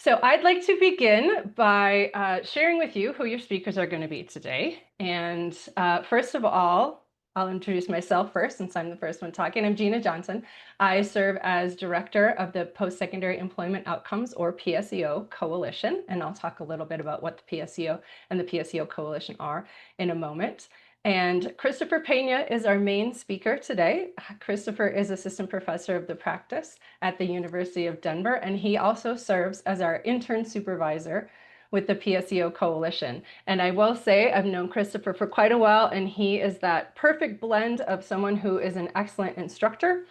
So I'd like to begin by sharing with you who your speakers are going to be today. And first of all, I'll introduce myself first since I'm the first one talking. I'm Gina Johnson. I serve as director of the Postsecondary Employment Outcomes, or PSEO Coalition, and I'll talk a little bit about what the PSEO and the PSEO Coalition are in a moment. And Christopher Pena is our main speaker today. Christopher is assistant professor of the practice at the University of Denver, and he also serves as our intern supervisor with the PSEO Coalition. And I will say I've known Christopher for quite a while, and he is that perfect blend of someone who is an excellent instructor,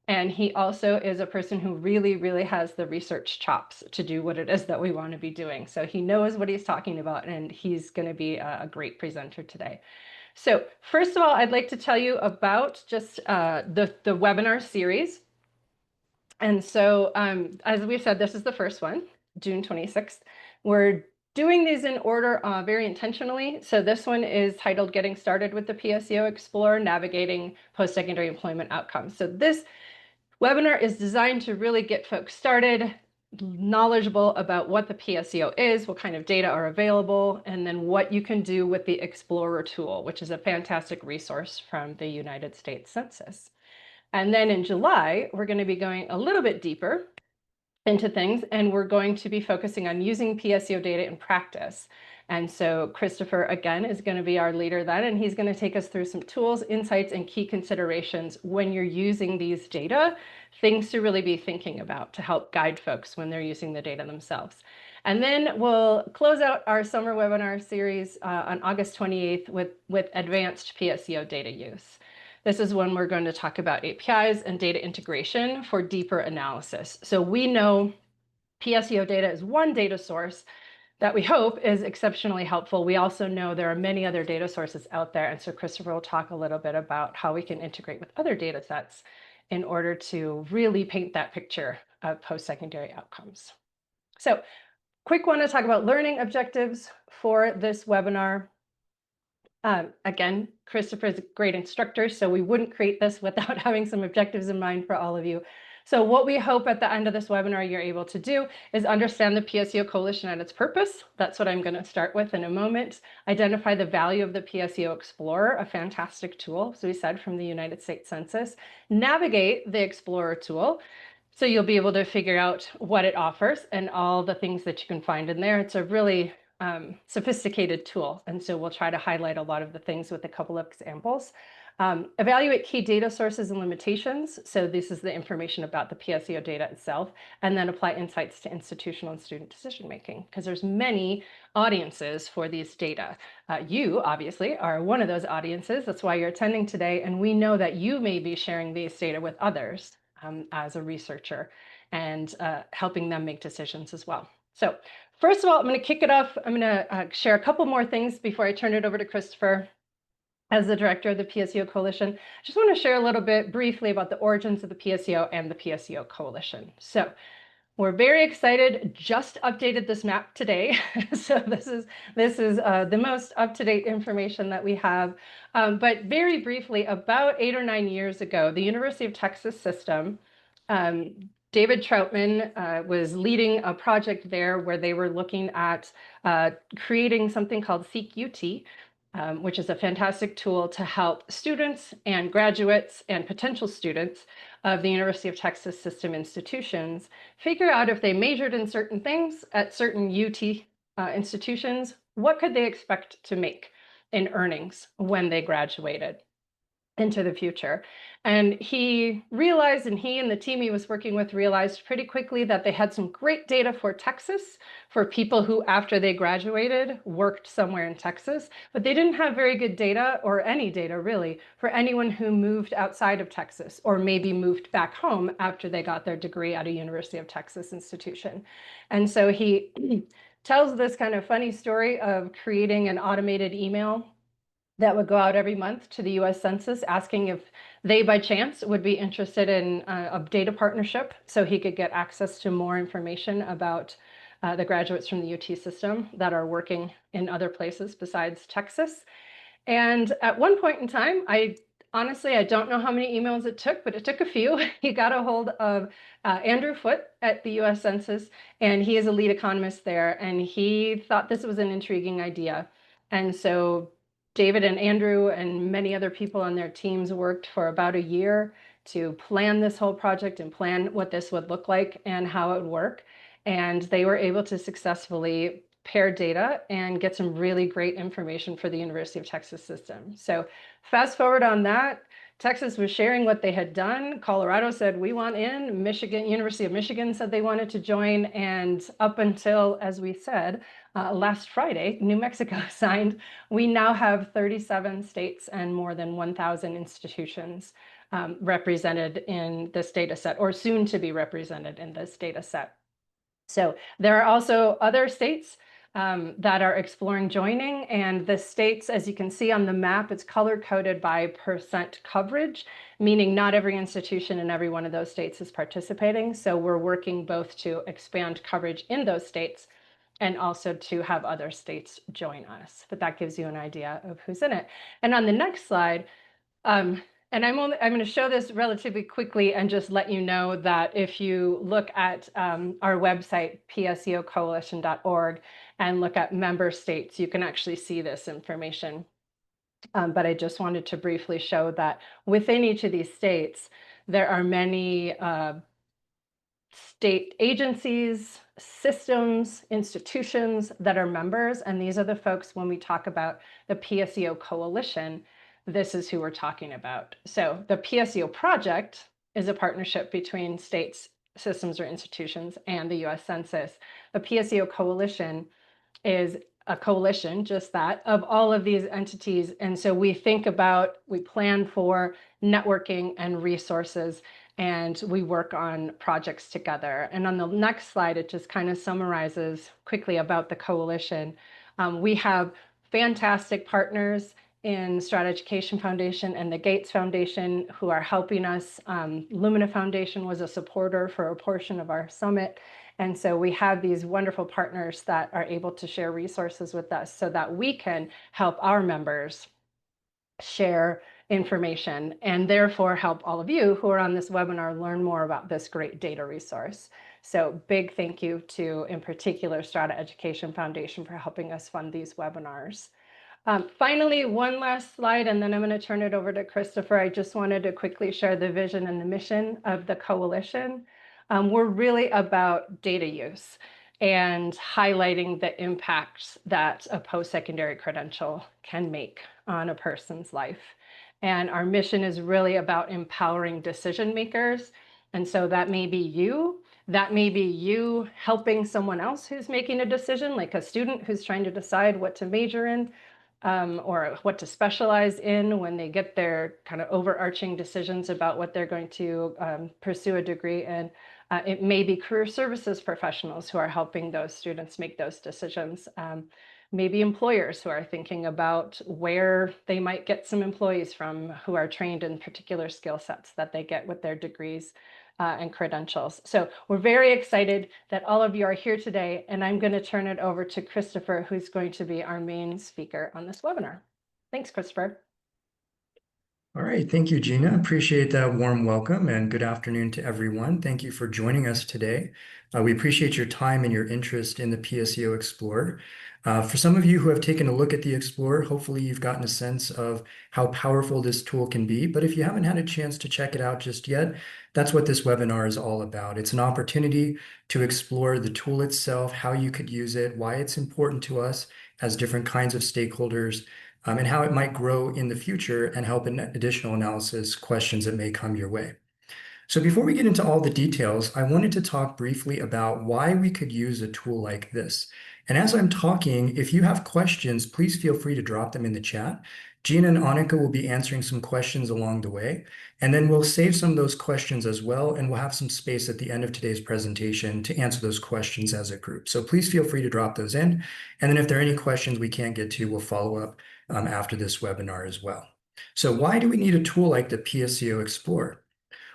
and he also is a person who really, really has the research chops to do what it is that we want to be doing. So he knows what he's talking about, and he's going to be a great presenter today. So first of all, I'd like to tell you about just the webinar series. And so as we said, this is the first one, June 26th. We're doing these in order very intentionally. So this one is titled Getting Started with the PSEO Explorer, Navigating Post-Secondary Employment Outcomes. So this webinar is designed to really get folks started, knowledgeable about what the PSEO is, what kind of data are available, and then what you can do with the Explorer tool, which is a fantastic resource from the United States Census. And then in July, we're going to be going a little bit deeper into things, and we're going to be focusing on using PSEO data in practice. And so Christopher, again, is going to be our leader then, and he's going to take us through some tools, insights, and key considerations when you're using these data, things to really be thinking about to help guide folks when they're using the data themselves. And then we'll close out our summer webinar series on August 28th with advanced PSEO data use. This is when we're going to talk about APIs and data integration for deeper analysis. So we know PSEO data is one data source that we hope is exceptionally helpful. We also know there are many other data sources out there. And so Christopher will talk a little bit about how we can integrate with other data sets in order to really paint that picture of post-secondary outcomes. So quick one to talk about learning objectives for this webinar. Again, Christopher is a great instructor, so we wouldn't create this without having some objectives in mind for all of you. So what we hope at the end of this webinar you're able to do is understand the PSEO Coalition and its purpose. That's what I'm going to start with in a moment. Identify the value of the PSEO Explorer, a fantastic tool, as we said, from the United States Census. Navigate the Explorer tool, so you'll be able to figure out what it offers and all the things that you can find in there. It's a really sophisticated tool. And so we'll try to highlight a lot of the things with a couple of examples. Evaluate key data sources and limitations. So this is the information about the PSEO data itself, and then apply insights to institutional and student decision-making, because there's many audiences for these data. You obviously are one of those audiences. That's why you're attending today. And we know that you may be sharing these data with others as a researcher and helping them make decisions as well. So first of all, I'm going to kick it off. I'm going to share a couple more things before I turn it over to Christopher as the director of the PSEO Coalition. I just want to share a little bit briefly about the origins of the PSEO and the PSEO Coalition. So we're very excited, just updated this map today. So this is the most up-to-date information that we have. But very briefly, about 8 or 9 years ago, the University of Texas system, David Troutman was leading a project there where they were looking at creating something called Seek UT, which is a fantastic tool to help students and graduates and potential students of the University of Texas system institutions figure out if they majored in certain things at certain UT institutions, what could they expect to make in earnings when they graduated into the future. And he realized, and he and the team he was working with realized pretty quickly that they had some great data for Texas, for people who after they graduated worked somewhere in Texas, but they didn't have very good data, or any data really, for anyone who moved outside of Texas or maybe moved back home after they got their degree at a University of Texas institution. And so he tells this kind of funny story of creating an automated email that would go out every month to the US Census asking if they by chance would be interested in a data partnership so he could get access to more information about the graduates from the UT system that are working in other places besides Texas. And at one point in time, I honestly, I don't know how many emails it took, but it took a few. He got a hold of Andrew Foote at the US Census, and he is a lead economist there, and he thought this was an intriguing idea. And so David and Andrew and many other people on their teams worked for about a year to plan this whole project and plan what this would look like and how it would work. And they were able to successfully pair data and get some really great information for the University of Texas system. So fast forward on that, Texas was sharing what they had done. Colorado said, we want in. Michigan, University of Michigan said they wanted to join. And up until, as we said, last Friday, New Mexico signed. We now have 37 states and more than 1,000 institutions represented in this data set, or soon to be represented in this data set. So there are also other states that are exploring joining, and the states, as you can see on the map, it's color-coded by percent coverage, meaning not every institution in every one of those states is participating. So we're working both to expand coverage in those states and also to have other states join us. But that gives you an idea of who's in it. And on the next slide, and I'm going to show this relatively quickly and just let you know that if you look at our website, PSEOcoalition.org, and look at member states, you can actually see this information. But I just wanted to briefly show that within each of these states, there are many state agencies, systems, institutions that are members. And these are the folks, when we talk about the PSEO Coalition, this is who we're talking about. So the PSEO project is a partnership between states, systems, or institutions and the US Census. The PSEO Coalition is a coalition, just that, of all of these entities. And so we plan for networking and resources, and we work on projects together. And on the next slide, it just kind of summarizes quickly about the coalition. We have fantastic partners in Strata Education Foundation and the Gates Foundation who are helping us. Lumina Foundation was a supporter for a portion of our summit. And so we have these wonderful partners that are able to share resources with us so that we can help our members share information and therefore help all of you who are on this webinar learn more about this great data resource. So big thank you to, in particular, Strata Education Foundation for helping us fund these webinars. Finally, one last slide, and then I'm going to turn it over to Christopher. I just wanted to quickly share the vision and the mission of the coalition. We're really about data use and highlighting the impacts that a post-secondary credential can make on a person's life. And our mission is really about empowering decision makers. And so that may be you. That may be you helping someone else who's making a decision, like a student who's trying to decide what to major in. Or what to specialize in when they get their kind of overarching decisions about what they're going to pursue a degree in. It may be career services professionals who are helping those students make those decisions. Maybe employers who are thinking about where they might get some employees from who are trained in particular skill sets that they get with their degrees and credentials. So we're very excited that all of you are here today, and I'm going to turn it over to Christopher, who's going to be our main speaker on this webinar. Thanks, Christopher. All right, thank you, Gina. Appreciate that warm welcome and good afternoon to everyone. Thank you for joining us today. We appreciate your time and your interest in the PSEO Explorer. For some of you who have taken a look at the Explorer, hopefully you've gotten a sense of how powerful this tool can be. But if you haven't had a chance to check it out just yet, that's what this webinar is all about. It's an opportunity to explore the tool itself, how you could use it, why it's important to us as different kinds of stakeholders, and how it might grow in the future and help in additional analysis questions that may come your way. So before we get into all the details, I wanted to talk briefly about why we could use a tool like this. And as I'm talking, if you have questions, please feel free to drop them in the chat. Gina and Annika will be answering some questions along the way, and then we'll save some of those questions as well, and we'll have some space at the end of today's presentation to answer those questions as a group. So please feel free to drop those in, and then if there are any questions we can't get to, we'll follow up after this webinar as well. So why do we need a tool like the PSEO Explorer?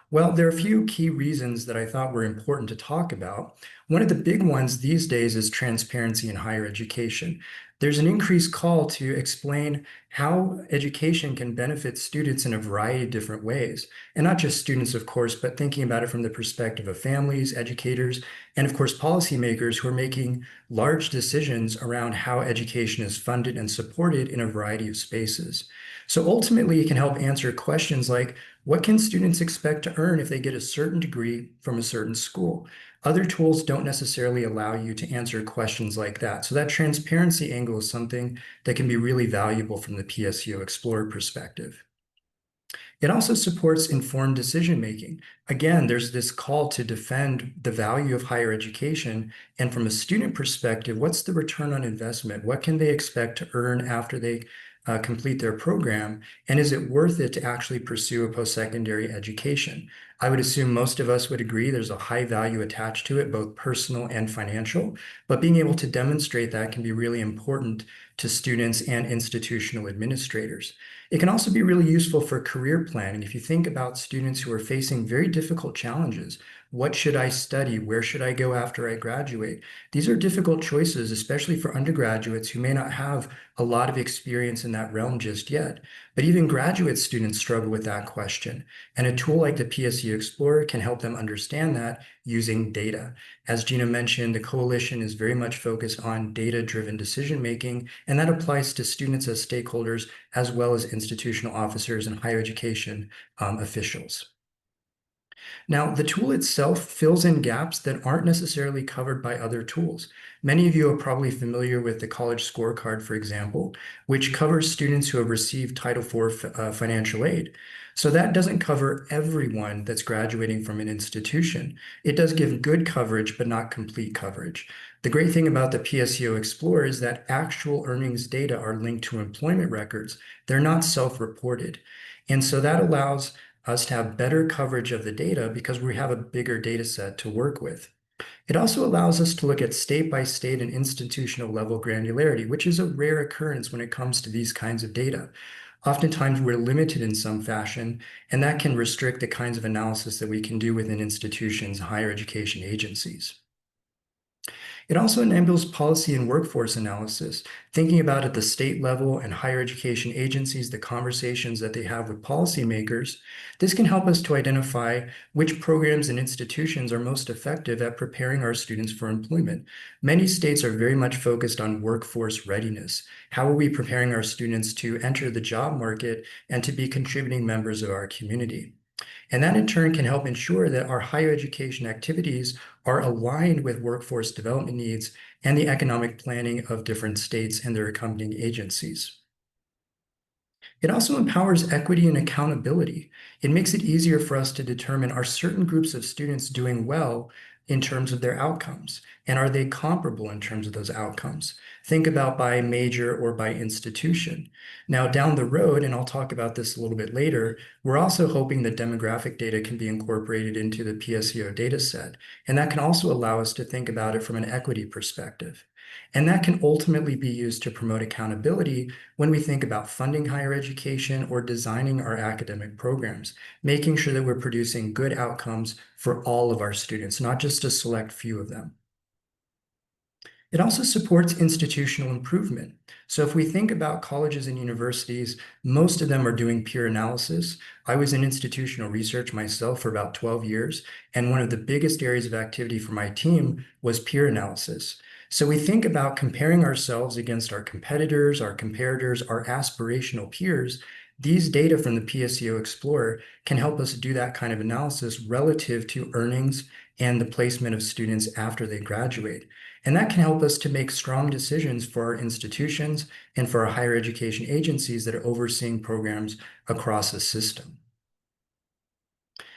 Well, there are a few key reasons that I thought were important to talk about. One of the big ones these days is transparency in higher education. There's an increased call to explain how education can benefit students in a variety of different ways. And not just students, of course, but thinking about it from the perspective of families, educators, and of course, policymakers who are making large decisions around how education is funded and supported in a variety of spaces. So ultimately, it can help answer questions like, what can students expect to earn if they get a certain degree from a certain school? Other tools don't necessarily allow you to answer questions like that. So that transparency angle is something that can be really valuable from the PSEO Explorer perspective. It also supports informed decision-making. Again, there's this call to defend the value of higher education. And from a student perspective, what's the return on investment? What can they expect to earn after they complete their program? And is it worth it to actually pursue a post-secondary education? I would assume most of us would agree there's a high value attached to it, both personal and financial, but being able to demonstrate that can be really important to students and institutional administrators. It can also be really useful for career planning. If you think about students who are facing very difficult challenges, what should I study? Where should I go after I graduate? These are difficult choices, especially for undergraduates who may not have a lot of experience in that realm just yet. But even graduate students struggle with that question. And a tool like the PSEO Explorer can help them understand that using data. As Gina mentioned, the coalition is very much focused on data-driven decision-making, and that applies to students as stakeholders, as well as institutional officers and higher education officials. Now, the tool itself fills in gaps that aren't necessarily covered by other tools. Many of you are probably familiar with the College Scorecard, for example, which covers students who have received Title IV financial aid. So that doesn't cover everyone that's graduating from an institution. It does give good coverage, but not complete coverage. The great thing about the PSEO Explorer is that actual earnings data are linked to employment records. They're not self-reported. And so that allows us to have better coverage of the data because we have a bigger data set to work with. It also allows us to look at state by state and institutional level granularity, which is a rare occurrence when it comes to these kinds of data. Oftentimes we're limited in some fashion, and that can restrict the kinds of analysis that we can do within institutions, higher education agencies. It also enables policy and workforce analysis, thinking about at the state level and higher education agencies, the conversations that they have with policymakers. This can help us to identify which programs and institutions are most effective at preparing our students for employment. Many states are very much focused on workforce readiness. How are we preparing our students to enter the job market and to be contributing members of our community? And that in turn can help ensure that our higher education activities are aligned with workforce development needs and the economic planning of different states and their accompanying agencies. It also empowers equity and accountability. It makes it easier for us to determine, are certain groups of students doing well in terms of their outcomes? And are they comparable in terms of those outcomes? Think about by major or by institution. Now, down the road, and I'll talk about this a little bit later, we're also hoping that demographic data can be incorporated into the PSEO data set. And that can also allow us to think about it from an equity perspective. And that can ultimately be used to promote accountability when we think about funding higher education or designing our academic programs, making sure that we're producing good outcomes for all of our students, not just a select few of them. It also supports institutional improvement. So if we think about colleges and universities, most of them are doing peer analysis. I was in institutional research myself for about 12 years, and one of the biggest areas of activity for my team was peer analysis. So we think about comparing ourselves against our competitors, our comparators, our aspirational peers. These data from the PSEO Explorer can help us do that kind of analysis relative to earnings and the placement of students after they graduate. And that can help us to make strong decisions for our institutions and for our higher education agencies that are overseeing programs across the system.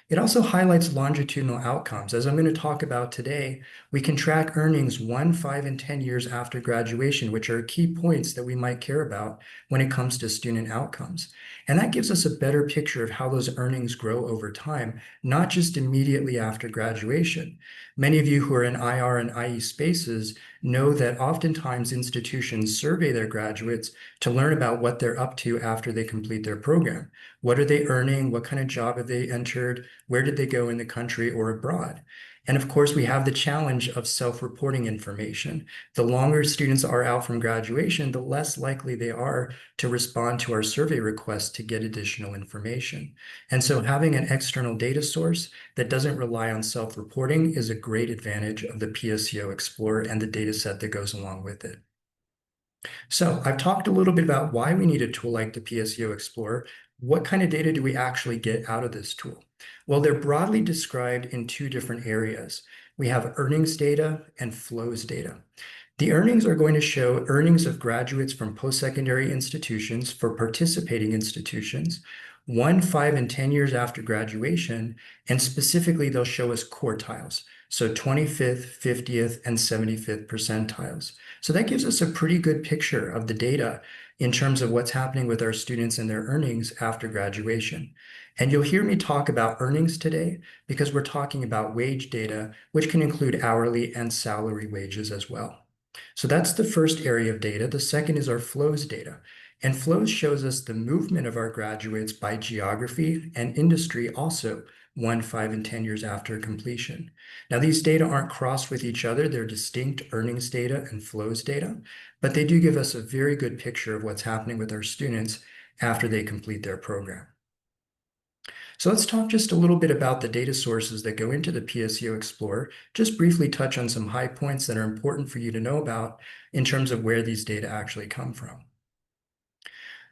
It also highlights longitudinal outcomes. As I'm going to talk about today, we can track earnings 1, 5, and 10 years after graduation, which are key points that we might care about when it comes to student outcomes. And that gives us a better picture of how those earnings grow over time, not just immediately after graduation. Many of you who are in IR and IE spaces know that oftentimes institutions survey their graduates to learn about what they're up to after they complete their program. What are they earning? What kind of job have they entered? Where did they go in the country or abroad? And of course, we have the challenge of self-reporting information. The longer students are out from graduation, the less likely they are to respond to our survey requests to get additional information. And so having an external data source that doesn't rely on self-reporting is a great advantage of the PSEO Explorer and the data set that goes along with it. So I've talked a little bit about why we need a tool like the PSEO Explorer. What kind of data do we actually get out of this tool? Well, they're broadly described in two different areas. We have earnings data and flows data. The earnings are going to show earnings of graduates from post-secondary institutions for participating institutions, 1, 5, and 10 years after graduation, and specifically they'll show us quartiles, so 25th, 50th, and 75th percentiles. So that gives us a pretty good picture of the data in terms of what's happening with our students and their earnings after graduation. And you'll hear me talk about earnings today because we're talking about wage data, which can include hourly and salary wages as well. So that's the first area of data. The second is our flows data. And flows shows us the movement of our graduates by geography and industry also 1, 5, and 10 years after completion. Now, these data aren't crossed with each other. They're distinct earnings data and flows data, but they do give us a very good picture of what's happening with our students after they complete their program. So let's talk just a little bit about the data sources that go into the PSEO Explorer, just briefly touch on some high points that are important for you to know about in terms of where these data actually come from.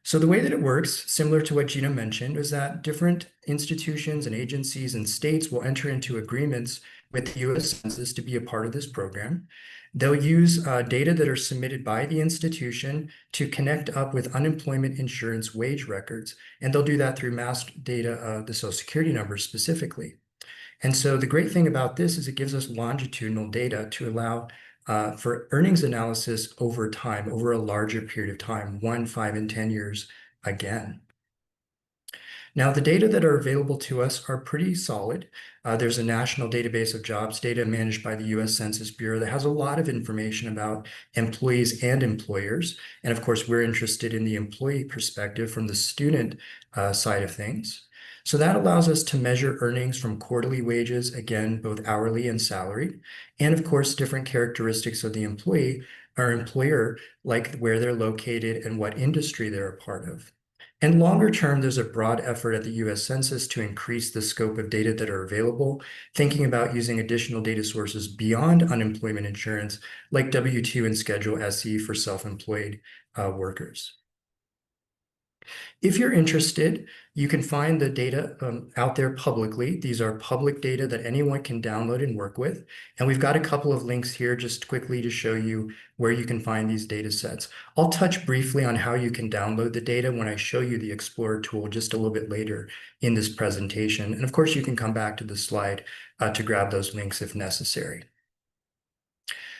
So the way that it works, similar to what Gina mentioned, is that different institutions and agencies and states will enter into agreements with the U.S. Census to be a part of this program. They'll use data that are submitted by the institution to connect up with unemployment insurance wage records, and they'll do that through mass data, the Social Security numbers specifically. And so the great thing about this is it gives us longitudinal data to allow for earnings analysis over time, over a larger period of time, 1, 5, and 10 years again. Now, the data that are available to us are pretty solid. There's a national database of jobs data managed by the U.S. Census Bureau that has a lot of information about employees and employers. And of course, we're interested in the employee perspective from the student side of things. So that allows us to measure earnings from quarterly wages, again, both hourly and salaried, and of course, different characteristics of the employee or employer, like where they're located and what industry they're a part of. And longer term, there's a broad effort at the US Census to increase the scope of data that are available, thinking about using additional data sources beyond unemployment insurance, like W-2 and Schedule SE for self-employed workers. If you're interested, you can find the data out there publicly. These are public data that anyone can download and work with. And we've got a couple of links here just quickly to show you where you can find these data sets. I'll touch briefly on how you can download the data when I show you the Explorer tool just a little bit later in this presentation. And of course, you can come back to the slide to grab those links if necessary.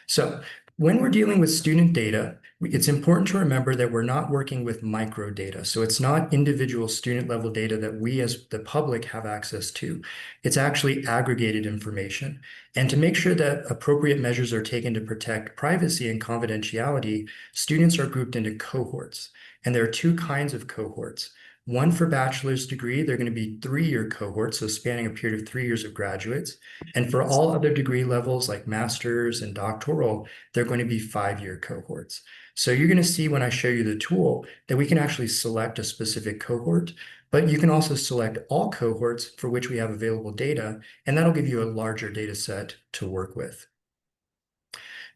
So when we're dealing with student data, it's important to remember that we're not working with microdata. So it's not individual student level data that we as the public have access to. It's actually aggregated information. And to make sure that appropriate measures are taken to protect privacy and confidentiality, students are grouped into cohorts. And there are two kinds of cohorts. One for bachelor's degree, they're going to be 3-year cohorts, so spanning a period of 3 years of graduates. And for all other degree levels like master's and doctoral, they're going to be 5-year cohorts. So you're going to see when I show you the tool that we can actually select a specific cohort, but you can also select all cohorts for which we have available data, and that'll give you a larger data set to work with.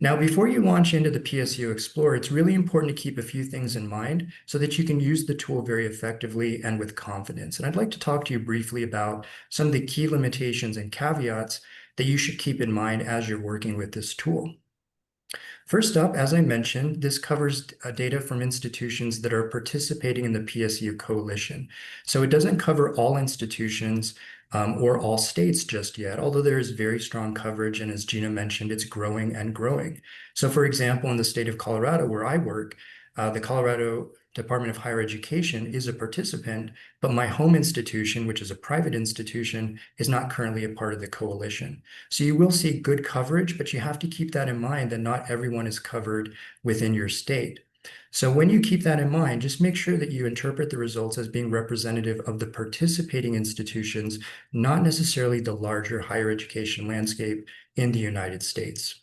Now, before you launch into the PSEO Explorer, it's really important to keep a few things in mind so that you can use the tool very effectively and with confidence. And I'd like to talk to you briefly about some of the key limitations and caveats that you should keep in mind as you're working with this tool. First up, as I mentioned, this covers data from institutions that are participating in the PSEO Coalition. So it doesn't cover all institutions or all states just yet, although there is very strong coverage. And as Gina mentioned, it's growing and growing. So for example, in the state of Colorado, where I work, the Colorado Department of Higher Education is a participant, but my home institution, which is a private institution, is not currently a part of the coalition. So you will see good coverage, but you have to keep that in mind that not everyone is covered within your state. So when you keep that in mind, just make sure that you interpret the results as being representative of the participating institutions, not necessarily the larger higher education landscape in the United States.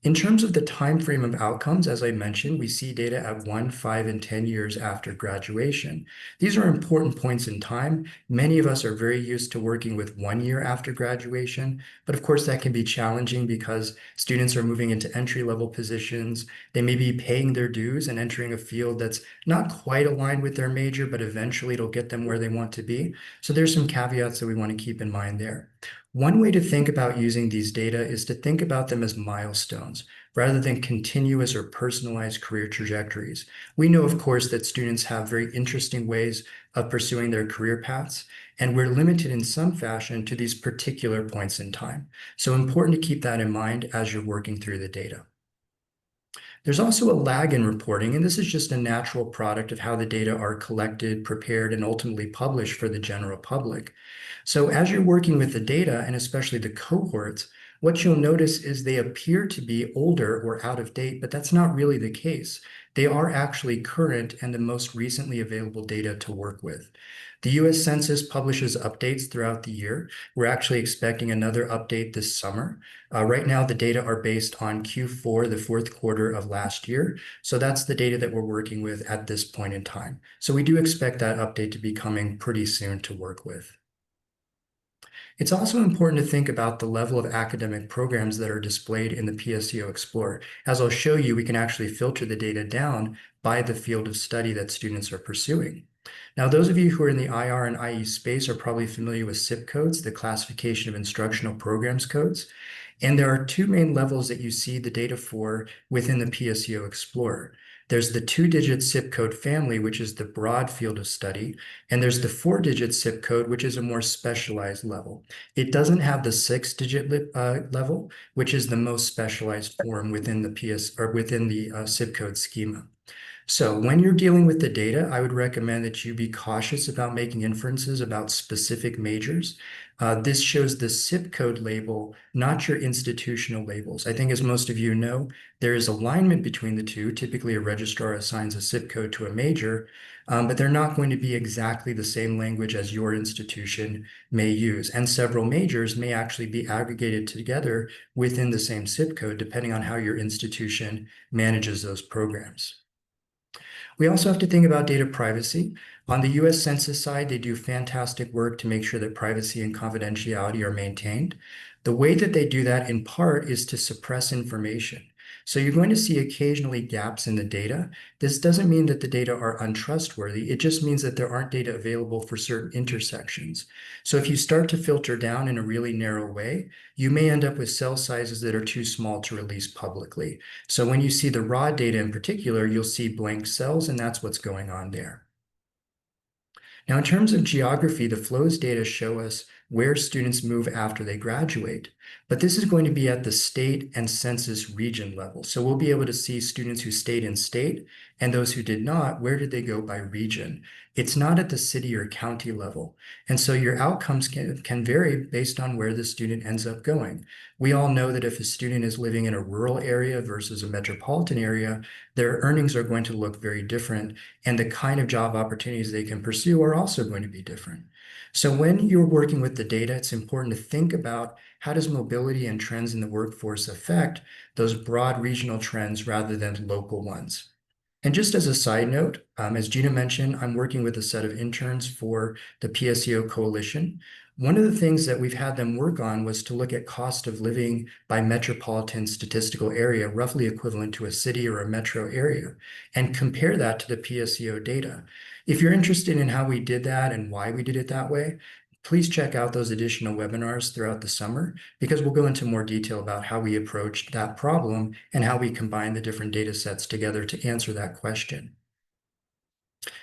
In terms of the time frame of outcomes, as I mentioned, we see data at 1, 5, and 10 years after graduation. These are important points in time. Many of us are very used to working with 1 year after graduation, but of course that can be challenging because students are moving into entry-level positions. They may be paying their dues and entering a field that's not quite aligned with their major, but eventually it'll get them where they want to be. So there's some caveats that we want to keep in mind there. One way to think about using these data is to think about them as milestones rather than continuous or personalized career trajectories. We know, of course, that students have very interesting ways of pursuing their career paths, and we're limited in some fashion to these particular points in time. So important to keep that in mind as you're working through the data. There's also a lag in reporting, and this is just a natural product of how the data are collected, prepared, and ultimately published for the general public. So as you're working with the data, and especially the cohorts, what you'll notice is they appear to be older or out of date, but that's not really the case. They are actually current and the most recently available data to work with. The US Census publishes updates throughout the year. We're actually expecting another update this summer. Right now, the data are based on Q4, the fourth quarter of last year. So that's the data that we're working with at this point in time. So we do expect that update to be coming pretty soon to work with. It's also important to think about the level of academic programs that are displayed in the PSEO Explorer. As I'll show you, we can actually filter the data down by the field of study that students are pursuing. Now, those of you who are in the IR and IE space are probably familiar with CIP codes, the Classification of Instructional Programs codes. And there are two main levels that you see the data for within the PSEO Explorer. There's the 2-digit zip code family, which is the broad field of study, and there's the 4-digit zip code, which is a more specialized level. It doesn't have the 6-digit level, which is the most specialized form within the zip code schema. So when you're dealing with the data, I would recommend that you be cautious about making inferences about specific majors. This shows the zip code label, not your institutional labels. I think as most of you know, there is alignment between the two. Typically, a registrar assigns a zip code to a major, but they're not going to be exactly the same language as your institution may use. And several majors may actually be aggregated together within the same zip code, depending on how your institution manages those programs. We also have to think about data privacy. On the US Census side, they do fantastic work to make sure that privacy and confidentiality are maintained. The way that they do that in part is to suppress information. So you're going to see occasionally gaps in the data. This doesn't mean that the data are untrustworthy. It just means that there aren't data available for certain intersections. So if you start to filter down in a really narrow way, you may end up with cell sizes that are too small to release publicly. So when you see the raw data in particular, you'll see blank cells, and that's what's going on there. Now, in terms of geography, the flows data show us where students move after they graduate, but this is going to be at the state and census region level. So we'll be able to see students who stayed in state and those who did not, where did they go by region? It's not at the city or county level. And so your outcomes can vary based on where the student ends up going. We all know that if a student is living in a rural area versus a metropolitan area, their earnings are going to look very different, and the kind of job opportunities they can pursue are also going to be different. So when you're working with the data, it's important to think about how does mobility and trends in the workforce affect those broad regional trends rather than local ones. And just as a side note, as Gina mentioned, I'm working with a set of interns for the PSEO Coalition. One of the things that we've had them work on was to look at cost of living by metropolitan statistical area, roughly equivalent to a city or a metro area, and compare that to the PSEO data. If you're interested in how we did that and why we did it that way, please check out those additional webinars throughout the summer, because we'll go into more detail about how we approached that problem and how we combine the different data sets together to answer that question.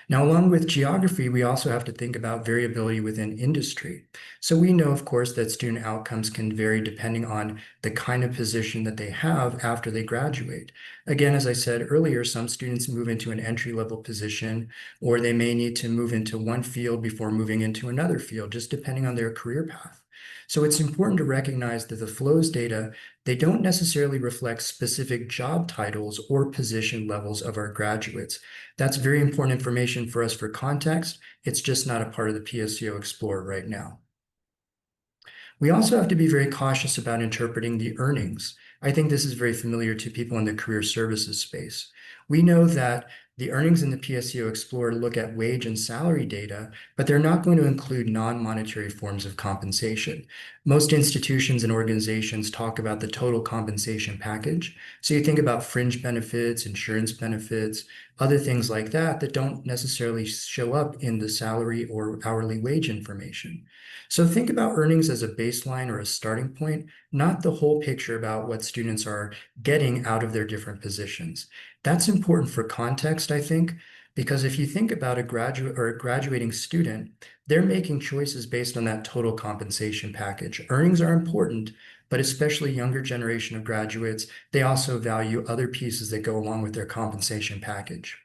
Now, along with geography, we also have to think about variability within industry. So we know, of course, that student outcomes can vary depending on the kind of position that they have after they graduate. Again, as I said earlier, some students move into an entry-level position, or they may need to move into one field before moving into another field, just depending on their career path. So it's important to recognize that the flows data, they don't necessarily reflect specific job titles or position levels of our graduates. That's very important information for us for context. It's just not a part of the PSEO Explorer right now. We also have to be very cautious about interpreting the earnings. I think this is very familiar to people in the career services space. We know that the earnings in the PSEO Explorer look at wage and salary data, but they're not going to include non-monetary forms of compensation. Most institutions and organizations talk about the total compensation package. So you think about fringe benefits, insurance benefits, other things like that that don't necessarily show up in the salary or hourly wage information. So think about earnings as a baseline or a starting point, not the whole picture about what students are getting out of their different positions. That's important for context, I think, because if you think about a graduate or a graduating student, they're making choices based on that total compensation package. Earnings are important, but especially younger generation of graduates, they also value other pieces that go along with their compensation package.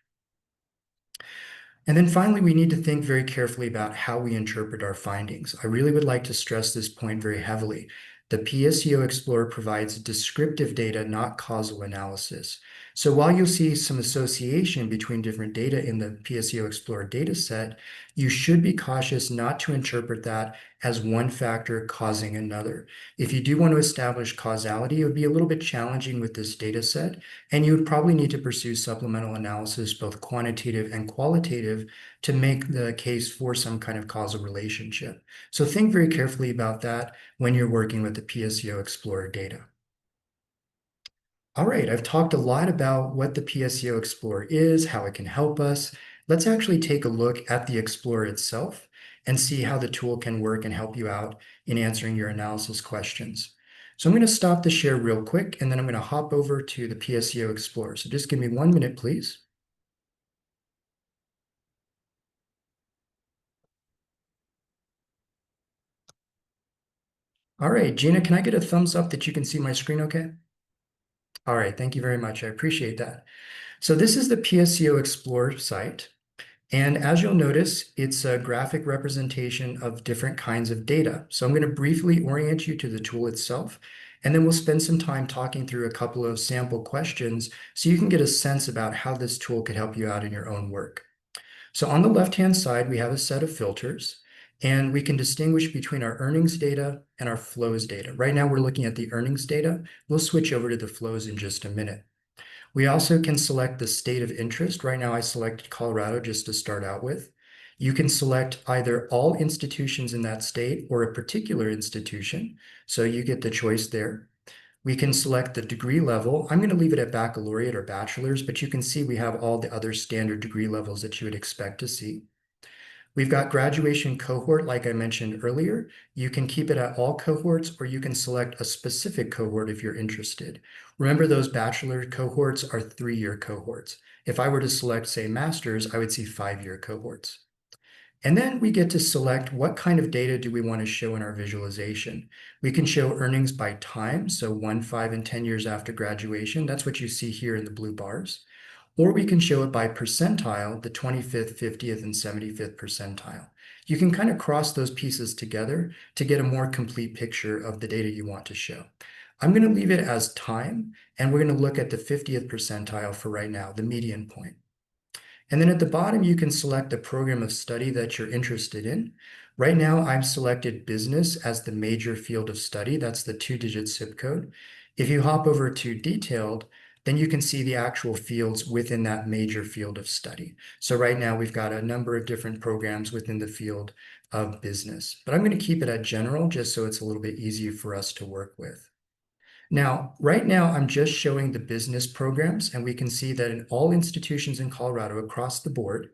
And then finally, we need to think very carefully about how we interpret our findings. I really would like to stress this point very heavily. The PSEO Explorer provides descriptive data, not causal analysis. So while you'll see some association between different data in the PSEO Explorer data set, you should be cautious not to interpret that as one factor causing another. If you do want to establish causality, it would be a little bit challenging with this data set, and you would probably need to pursue supplemental analysis, both quantitative and qualitative, to make the case for some kind of causal relationship. So think very carefully about that when you're working with the PSEO Explorer data. All right, I've talked a lot about what the PSEO Explorer is, how it can help us. Let's actually take a look at the Explorer itself and see how the tool can work and help you out in answering your analysis questions. So I'm going to stop the share real quick, and then I'm going to hop over to the PSEO Explorer. So just give me 1 minute, please. All right, Gina, can I get a thumbs up that you can see my screen okay? All right, thank you very much. I appreciate that. So this is the PSEO Explorer site. And as you'll notice, it's a graphic representation of different kinds of data. So I'm going to briefly orient you to the tool itself, and then we'll spend some time talking through a couple of sample questions so you can get a sense about how this tool could help you out in your own work. So on the left-hand side, we have a set of filters, and we can distinguish between our earnings data and our flows data. Right now, we're looking at the earnings data. We'll switch over to the flows in just a minute. We also can select the state of interest. Right now, I selected Colorado just to start out with. You can select either all institutions in that state or a particular institution, so you get the choice there. We can select the degree level. I'm going to leave it at baccalaureate or bachelor's, but you can see we have all the other standard degree levels that you would expect to see. We've got graduation cohort, like I mentioned earlier. You can keep it at all cohorts, or you can select a specific cohort if you're interested. Remember, those bachelor cohorts are 3-year cohorts. If I were to select, say, master's, I would see 5-year cohorts. And then we get to select what kind of data do we want to show in our visualization. We can show earnings by time, so 1, 5, and 10 years after graduation. That's what you see here in the blue bars. Or we can show it by percentile, the 25th, 50th, and 75th percentile. You can kind of cross those pieces together to get a more complete picture of the data you want to show. I'm going to leave it as time, and we're going to look at the 50th percentile for right now, the median point. And then at the bottom, you can select the program of study that you're interested in. Right now, I've selected business as the major field of study. That's the 2-digit zip code. If you hop over to detailed, then you can see the actual fields within that major field of study. So right now, we've got a number of different programs within the field of business. But I'm going to keep it at general just so it's a little bit easier for us to work with. Now, right now, I'm just showing the business programs, and we can see that in all institutions in Colorado across the board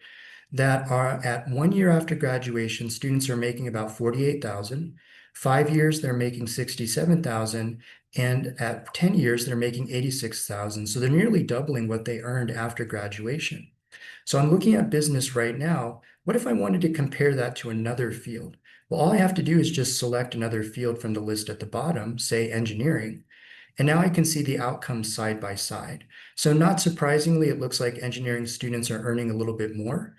that are at 1 year after graduation, students are making about $48,000. 5 years, they're making $67,000, and at 10 years, they're making $86,000. So they're nearly doubling what they earned after graduation. So I'm looking at business right now. What if I wanted to compare that to another field? Well, all I have to do is just select another field from the list at the bottom, say engineering. And now I can see the outcomes side by side. So not surprisingly, it looks like engineering students are earning a little bit more,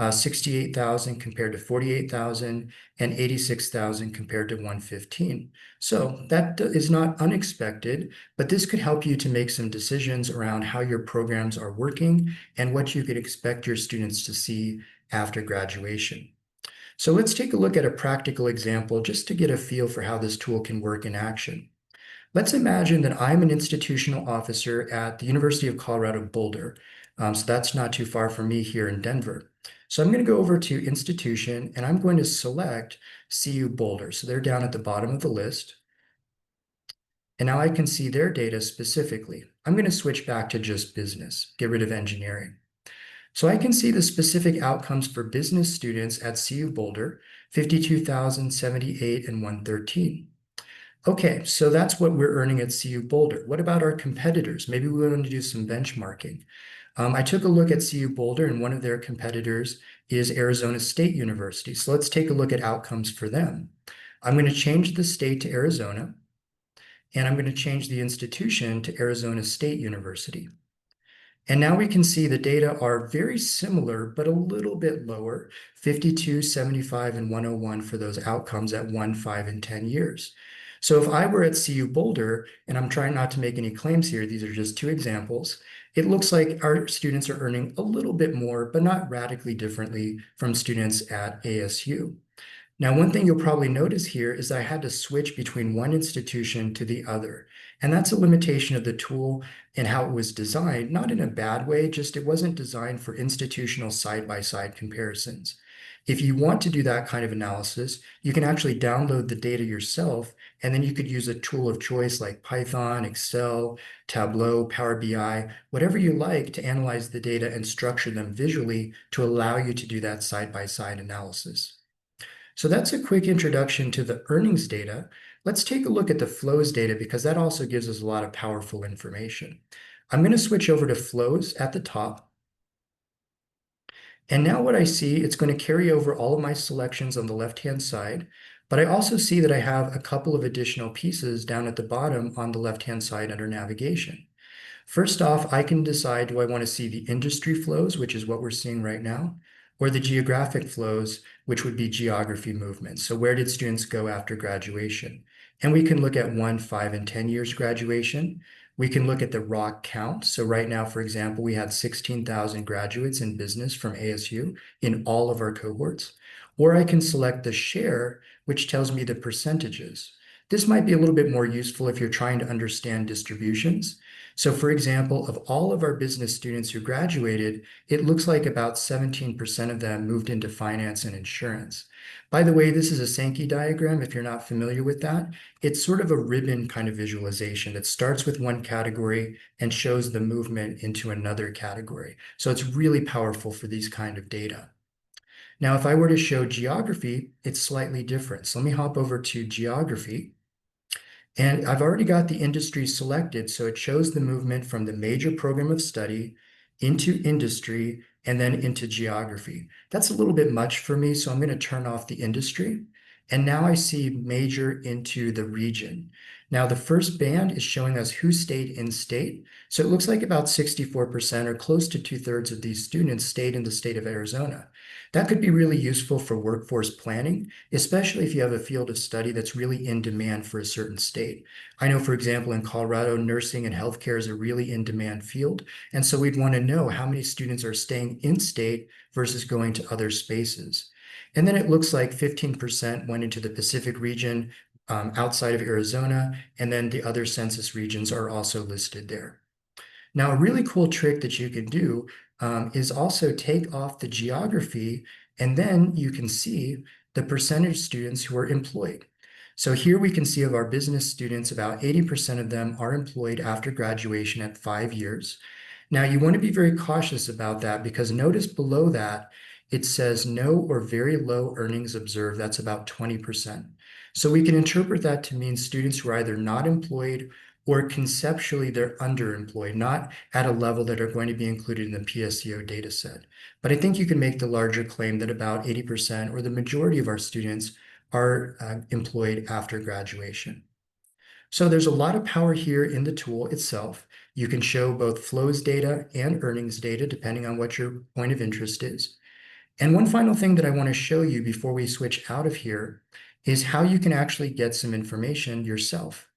68,000 compared to 48,000 and 86,000 compared to 115. So that is not unexpected, but this could help you to make some decisions around how your programs are working and what you could expect your students to see after graduation. So let's take a look at a practical example just to get a feel for how this tool can work in action. Let's imagine that I'm an institutional officer at the University of Colorado Boulder. So that's not too far from me here in Denver. So I'm going to go over to institution and I'm going to select CU Boulder. So they're down at the bottom of the list. And now I can see their data specifically. I'm going to switch back to just business, get rid of engineering. So I can see the specific outcomes for business students at CU Boulder, 52,078 and 113. Okay, so that's what we're earning at CU Boulder. What about our competitors? Maybe we want to do some benchmarking. I took a look at CU Boulder, and one of their competitors is Arizona State University. So let's take a look at outcomes for them. I'm going to change the state to Arizona, and I'm going to change the institution to Arizona State University. And now we can see the data are very similar, but a little bit lower, 52, 75, and 101 for those outcomes at 1, 5, and 10 years. So if I were at CU Boulder, and I'm trying not to make any claims here, these are just two examples, it looks like our students are earning a little bit more, but not radically differently from students at ASU. Now, one thing you'll probably notice here is I had to switch between one institution to the other. And that's a limitation of the tool and how it was designed, not in a bad way, just it wasn't designed for institutional side-by-side comparisons. If you want to do that kind of analysis, you can actually download the data yourself, and then you could use a tool of choice like Python, Excel, Tableau, Power BI, whatever you like to analyze the data and structure them visually to allow you to do that side-by-side analysis. So that's a quick introduction to the earnings data. Let's take a look at the flows data because that also gives us a lot of powerful information. I'm going to switch over to flows at the top. And now what I see, it's going to carry over all of my selections on the left-hand side, but I also see that I have a couple of additional pieces down at the bottom on the left-hand side under navigation. First off, I can decide, do I want to see the industry flows, which is what we're seeing right now, or the geographic flows, which would be geography movements. So where did students go after graduation? And we can look at 1, 5, and 10 years graduation. We can look at the raw count. So right now, for example, we had 16,000 graduates in business from ASU in all of our cohorts. Or I can select the share, which tells me the percentages. This might be a little bit more useful if you're trying to understand distributions. So for example, of all of our business students who graduated, it looks like about 17% of them moved into finance and insurance. By the way, this is a Sankey diagram. If you're not familiar with that, it's sort of a ribbon kind of visualization that starts with one category and shows the movement into another category. So it's really powerful for these kind of data. Now, if I were to show geography, it's slightly different. So let me hop over to geography. And I've already got the industry selected, so it shows the movement from the major program of study into industry and then into geography. That's a little bit much for me, so I'm going to turn off the industry. And now I see major into the region. Now the first band is showing us who stayed in state. So it looks like about 64% or close to 2/3 of these students stayed in the state of Arizona. That could be really useful for workforce planning, especially if you have a field of study that's really in demand for a certain state. I know, for example, in Colorado, nursing and healthcare is a really in-demand field. And so we'd want to know how many students are staying in state versus going to other spaces. And then it looks like 15% went into the Pacific region outside of Arizona, and then the other census regions are also listed there. Now, a really cool trick that you can do is also take off the geography, and then you can see the percentage students who are employed. So here we can see of our business students, about 80% of them are employed after graduation at 5 years. Now, you want to be very cautious about that because notice below that, it says no or very low earnings observed. That's about 20%. So we can interpret that to mean students who are either not employed or conceptually they're underemployed, not at a level that are going to be included in the PSEO data set. But I think you can make the larger claim that about 80% or the majority of our students are employed after graduation. So there's a lot of power here in the tool itself. You can show both flows data and earnings data, depending on what your point of interest is. And one final thing that I want to show you before we switch out of here is how you can actually get some information yourself.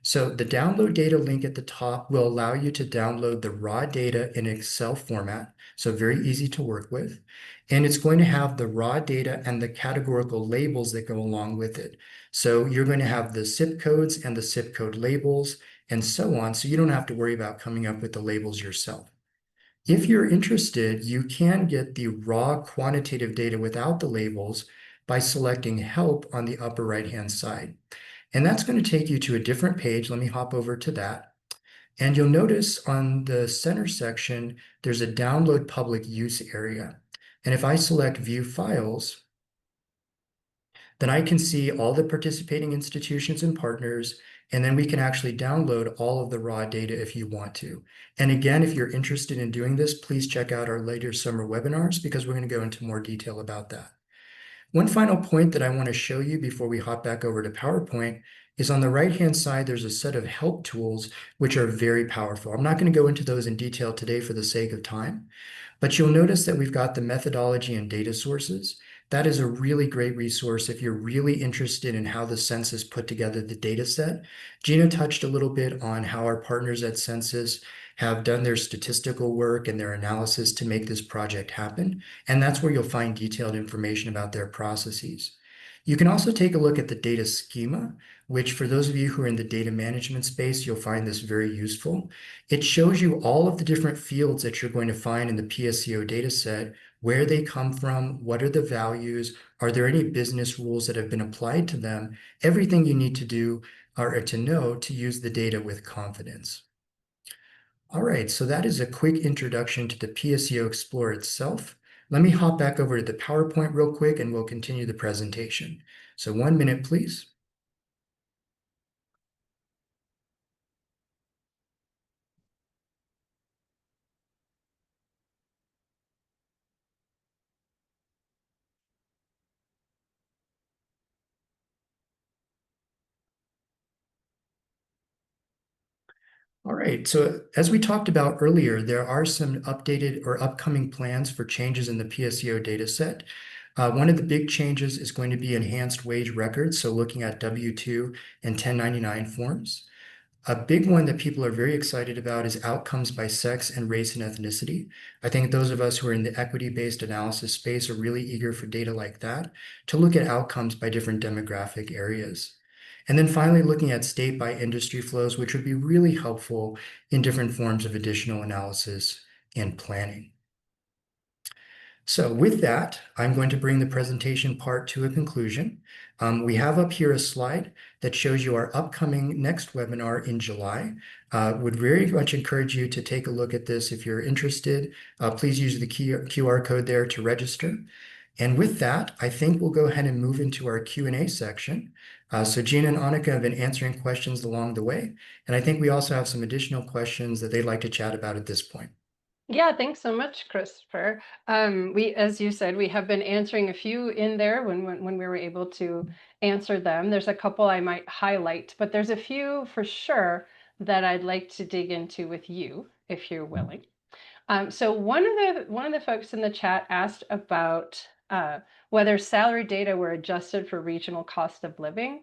So the download data link at the top will allow you to download the raw data in Excel format, so very easy to work with. And it's going to have the raw data and the categorical labels that go along with it. So you're going to have the zip codes and the zip code labels and so on, so you don't have to worry about coming up with the labels yourself. If you're interested, you can get the raw quantitative data without the labels by selecting Help on the upper right-hand side. And that's going to take you to a different page. Let me hop over to that. And you'll notice on the center section, there's a Download Public Use area. And if I select View Files, then I can see all the participating institutions and partners, and then we can actually download all of the raw data if you want to. And again, if you're interested in doing this, please check out our later summer webinars because we're going to go into more detail about that. One final point that I want to show you before we hop back over to PowerPoint is on the right-hand side, there's a set of help tools which are very powerful. I'm not going to go into those in detail today for the sake of time, but you'll notice that we've got the methodology and data sources. That is a really great resource if you're really interested in how the census put together the data set. Gina touched a little bit on how our partners at Census have done their statistical work and their analysis to make this project happen. And that's where you'll find detailed information about their processes. You can also take a look at the data schema, which for those of you who are in the data management space, you'll find this very useful. It shows you all of the different fields that you're going to find in the PSEO data set, where they come from, what are the values, are there any business rules that have been applied to them, everything you need to do or to know to use the data with confidence. All right, so that is a quick introduction to the PSEO Explorer itself. Let me hop back over to the PowerPoint real quick and we'll continue the presentation. So 1 minute, please. All right, so as we talked about earlier, there are some updated or upcoming plans for changes in the PSEO data set. One of the big changes is going to be enhanced wage records, so looking at W-2 and 1099 forms. A big one that people are very excited about is outcomes by sex and race and ethnicity. I think those of us who are in the equity-based analysis space are really eager for data like that to look at outcomes by different demographic areas. And then finally, looking at state by industry flows, which would be really helpful in different forms of additional analysis and planning. So with that, I'm going to bring the presentation part to a conclusion. We have up here a slide that shows you our upcoming next webinar in July. Would very much encourage you to take a look at this if you're interested. Please use the QR code there to register. And with that, I think we'll go ahead and move into our Q&A section. So Gina and Annika have been answering questions along the way. And I think we also have some additional questions that they'd like to chat about at this point. Yeah, thanks so much, Christopher. As you said, we have been answering a few in there when we were able to answer them. There's a couple I might highlight, but there's a few for sure that I'd like to dig into with you, if you're willing. So one of the folks in the chat asked about whether salary data were adjusted for regional cost of living,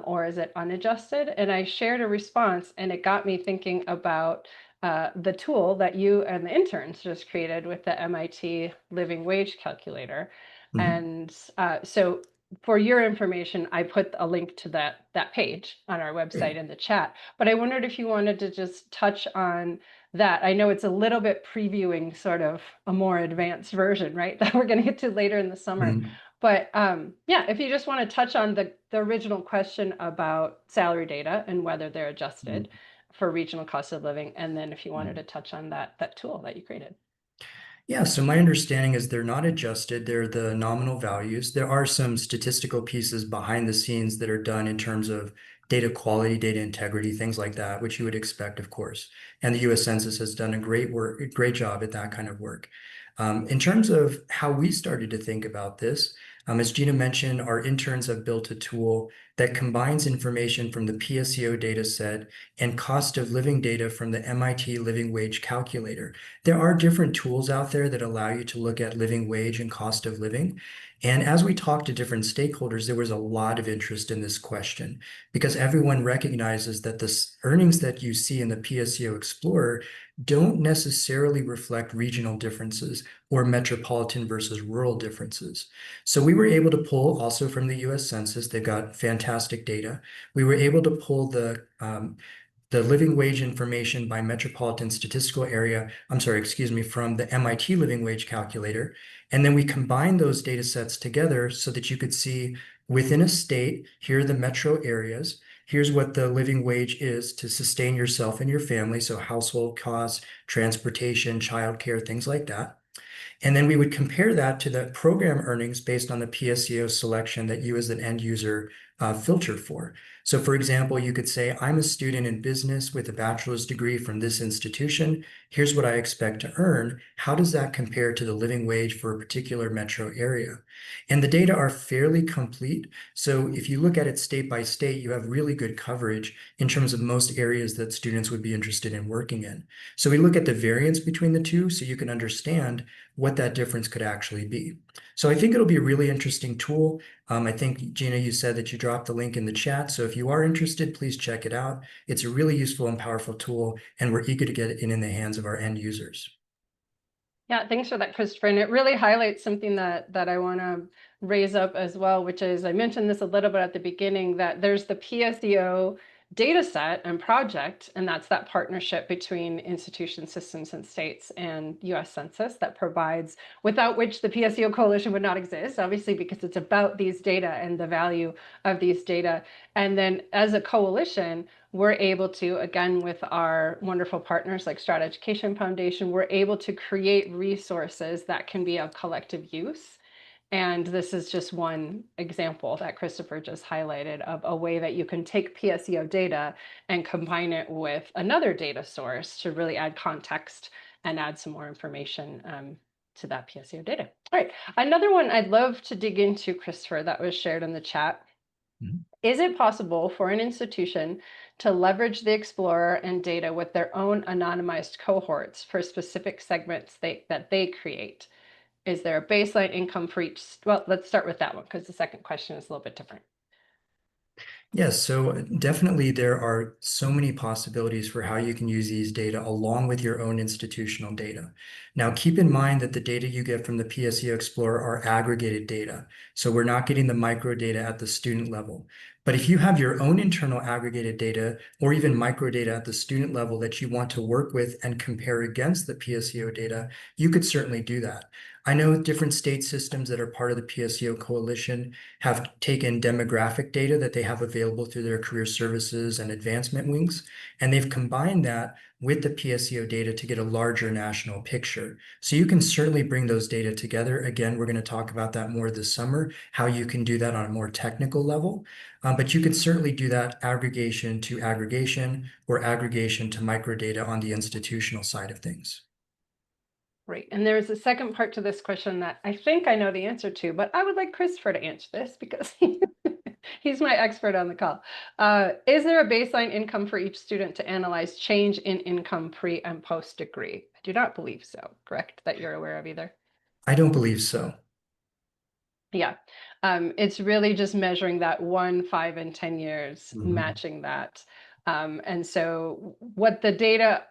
or is it unadjusted? And I shared a response, and it got me thinking about the tool that you and the interns just created with the MIT Living Wage Calculator. And so for your information, I put a link to that page on our website in the chat, but I wondered if you wanted to just touch on that. I know it's a little bit previewing sort of a more advanced version, right, that we're going to get to later in the summer. But yeah, if you just want to touch on the original question about salary data and whether they're adjusted for regional cost of living, and then if you wanted to touch on that tool that you created. Yeah, so my understanding is they're not adjusted, they're the nominal values. There are some statistical pieces behind the scenes that are done in terms of data quality, data integrity, things like that, which you would expect, of course. And the US Census has done a great job at that kind of work. In terms of how we started to think about this, as Gina mentioned, our interns have built a tool that combines information from the PSEO data set and cost of living data from the MIT Living Wage Calculator. There are different tools out there that allow you to look at living wage and cost of living. And as we talked to different stakeholders, there was a lot of interest in this question because everyone recognizes that the earnings that you see in the PSEO Explorer don't necessarily reflect regional differences or metropolitan versus rural differences. So we were able to pull also from the US Census. They've got fantastic data. We were able to pull the living wage information by metropolitan statistical area, from the MIT Living Wage Calculator. And then we combined those data sets together so that you could see within a state, here are the metro areas. Here's what the living wage is to sustain yourself and your family. So household costs, transportation, childcare, things like that. And then we would compare that to the program earnings based on the PSEO selection that you as an end user filter for. So for example, you could say, I'm a student in business with a bachelor's degree from this institution. Here's what I expect to earn. How does that compare to the living wage for a particular metro area? And the data are fairly complete. So if you look at it state by state, you have really good coverage in terms of most areas that students would be interested in working in. So we look at the variance between the two so you can understand what that difference could actually be. So I think it'll be a really interesting tool. I think, Gina, you said that you dropped the link in the chat. So if you are interested, please check it out. It's a really useful and powerful tool, and we're eager to get it in the hands of our end users. Yeah, thanks for that, Christopher. And it really highlights something that I want to raise up as well, which is I mentioned this a little bit at the beginning, that there's the PSEO data set and project, and that's that partnership between institution systems and states and US Census that provides, without which the PSEO Coalition would not exist, obviously, because it's about these data and the value of these data. And then as a coalition, we're able to, again, with our wonderful partners like Strata Education Foundation, we're able to create resources that can be of collective use. And this is just one example that Christopher just highlighted of a way that you can take PSEO data and combine it with another data source to really add context and add some more information to that PSEO data. All right, another one I'd love to dig into, Christopher, that was shared in the chat. Mm-hmm. Is it possible for an institution to leverage the Explorer and data with their own anonymized cohorts for specific segments that they create? Is there a baseline income for each? Well, let's start with that one because the second question is a little bit different. Yes, so definitely there are so many possibilities for how you can use these data along with your own institutional data. Now, keep in mind that the data you get from the PSEO Explorer are aggregated data. So we're not getting the micro data at the student level. But if you have your own internal aggregated data or even micro data at the student level that you want to work with and compare against the PSEO data, you could certainly do that. I know different state systems that are part of the PSEO Coalition have taken demographic data that they have available through their career services and advancement wings, and they've combined that with the PSEO data to get a larger national picture. So you can certainly bring those data together. Again, we're going to talk about that more this summer, how you can do that on a more technical level. But you can certainly do that aggregation to aggregation or aggregation to microdata on the institutional side of things. Right. And there's a second part to this question that I think I know the answer to, but I would like Christopher to answer this because he's my expert on the call. Is there a baseline income for each student to analyze change in income pre and post degree? I do not believe so, correct? That you're aware of either? I don't believe so. Yeah, it's really just measuring that 1, 5, and 10 years, matching that. And so what the data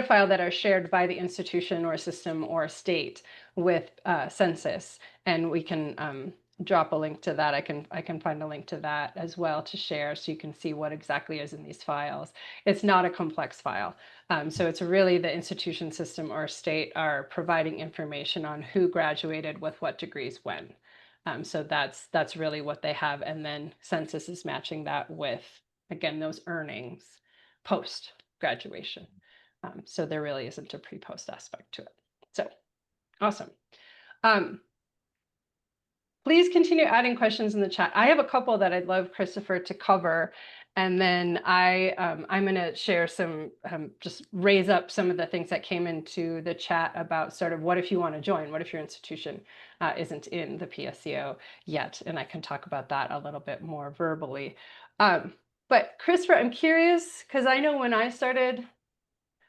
file that are shared by the institution or system or state with census, and we can drop a link to that. I can find a link to that as well to share so you can see what exactly is in these files. It's not a complex file. So it's really the institution, system, or state are providing information on who graduated with what degrees when. So that's really what they have. And then census is matching that with, again, those earnings post graduation. So there really isn't a pre-post aspect to it. So awesome. please continue adding questions in the chat. I have a couple that I'd love Christopher to cover. And then I'm going to share some, just raise up some of the things that came into the chat about sort of what if you want to join? What if your institution isn't in the PSEO yet? And I can talk about that a little bit more verbally. But Christopher, I'm curious, because I know when I started,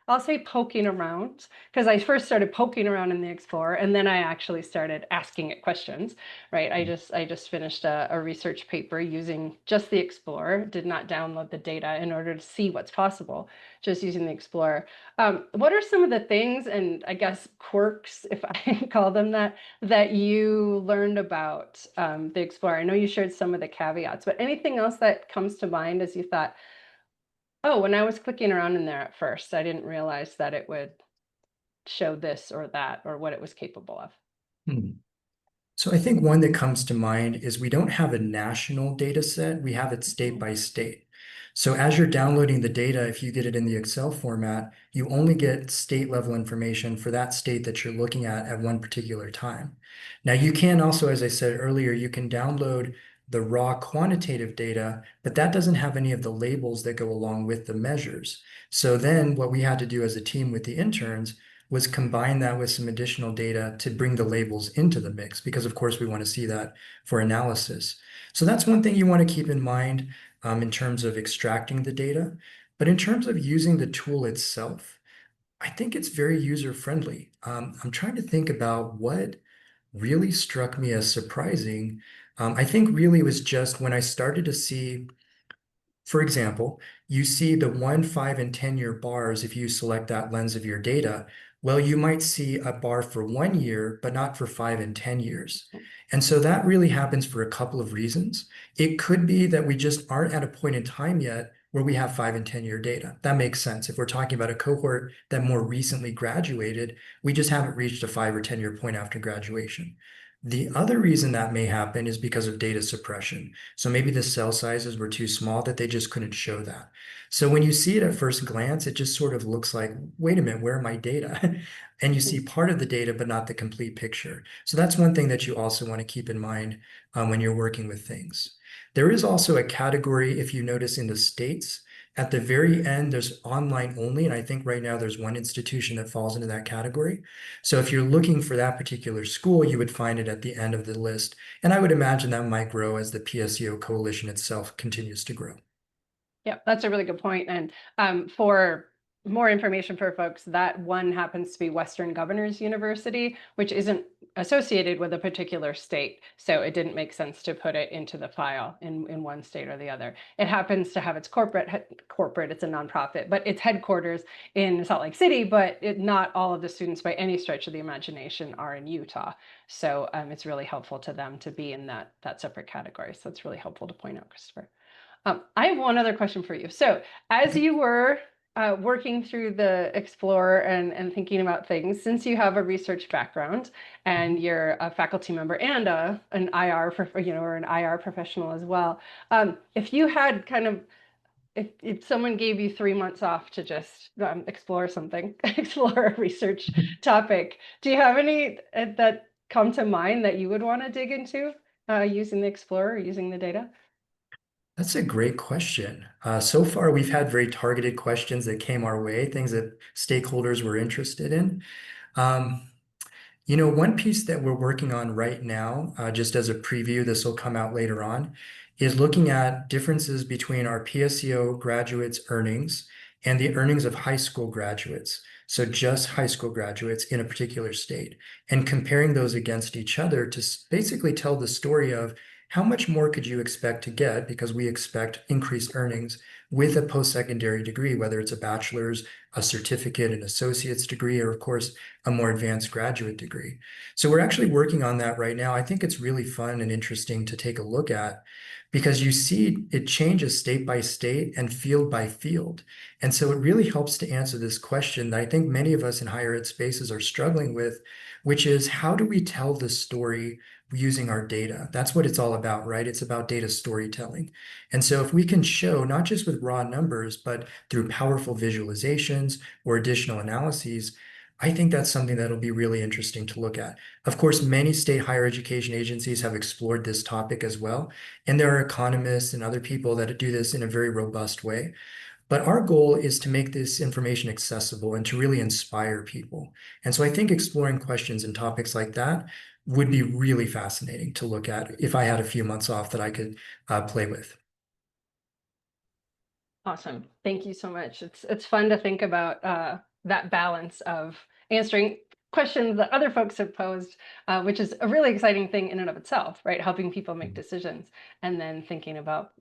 I'll say poking around, because I first started poking around in the Explorer, and then I actually started asking it questions, right? I just finished a research paper using just the Explorer, did not download the data in order to see what's possible, just using the Explorer. What are some of the things, and I guess quirks, if I can call them that, that you learned about the Explorer? I know you shared some of the caveats, but anything else that comes to mind as you thought, oh, when I was clicking around in there at first, I didn't realize that it would show this or that or what it was capable of. Hmm. So I think one that comes to mind is we don't have a national data set, we have it state by state. So as you're downloading the data, if you get it in the Excel format, you only get state level information for that state that you're looking at one particular time. Now you can also, as I said earlier, you can download the raw quantitative data, but that doesn't have any of the labels that go along with the measures. So then what we had to do as a team with the interns was combine that with some additional data to bring the labels into the mix, because of course we want to see that for analysis. So that's one thing you want to keep in mind in terms of extracting the data. But in terms of using the tool itself, I think it's very user-friendly. I'm trying to think about what really struck me as surprising. I think really was just when I started to see, for example, you see the 1, 5, and 10-year bars if you select that lens of your data. Well, you might see a bar for 1 year, but not for 5 and 10 years. And so that really happens for a couple of reasons. It could be that we just aren't at a point in time yet where we have 5 and 10-year data. That makes sense. If we're talking about a cohort that more recently graduated, we just haven't reached a 5 or 10-year point after graduation. The other reason that may happen is because of data suppression. So maybe the cell sizes were too small that they just couldn't show that. So when you see it at first glance, it just sort of looks like, wait a minute, where are my data? And you see part of the data, but not the complete picture. So that's one thing that you also want to keep in mind when you're working with things. There is also a category, if you notice in the states, at the very end, there's online only. And I think right now there's one institution that falls into that category. So if you're looking for that particular school, you would find it at the end of the list. And I would imagine that might grow as the PSEO coalition itself continues to grow. Yeah, that's a really good point. And for more information for folks, that one happens to be Western Governors University, which isn't associated with a particular state. So it didn't make sense to put it into the file in one state or the other. It happens to have its corporate, it's a nonprofit, but its headquarters in Salt Lake City, but not all of the students by any stretch of the imagination are in Utah. So it's really helpful to them to be in that separate category. So it's really helpful to point out, Christopher. I have one other question for you. So as you were working through the Explorer and thinking about things, since you have a research background and you're a faculty member and an IR, or an IR professional as well, if you had kind of, if someone gave you 3 months off to just explore something, explore a research topic, do you have any that come to mind that you would want to dig into using the Explorer, using the data? That's a great question. So far, we've had very targeted questions that came our way, things that stakeholders were interested in. Um, one piece that we're working on right now, just as a preview, this will come out later on, is looking at differences between our PSEO graduates' earnings and the earnings of high school graduates. So just high school graduates in a particular state, and comparing those against each other to basically tell the story of how much more could you expect to get, because we expect increased earnings with a post-secondary degree, whether it's a bachelor's, a certificate, an associate's degree, or of course, a more advanced graduate degree. So we're actually working on that right now. I think it's really fun and interesting to take a look at, because you see it changes state by state and field by field. And so it really helps to answer this question that I think many of us in higher ed spaces are struggling with, which is how do we tell the story using our data? That's what it's all about, right? It's about data storytelling. And so if we can show, not just with raw numbers, but through powerful visualizations or additional analyses, I think that's something that'll be really interesting to look at. Of course, many state higher education agencies have explored this topic as well, and there are economists and other people that do this in a very robust way. But our goal is to make this information accessible and to really inspire people. And so I think exploring questions and topics like that would be really fascinating to look at if I had a few months off that I could play with. Awesome. Thank you so much. It's fun to think about that balance of answering questions that other folks have posed, which is a really exciting thing in and of itself, right? Helping people make decisions, and then thinking about,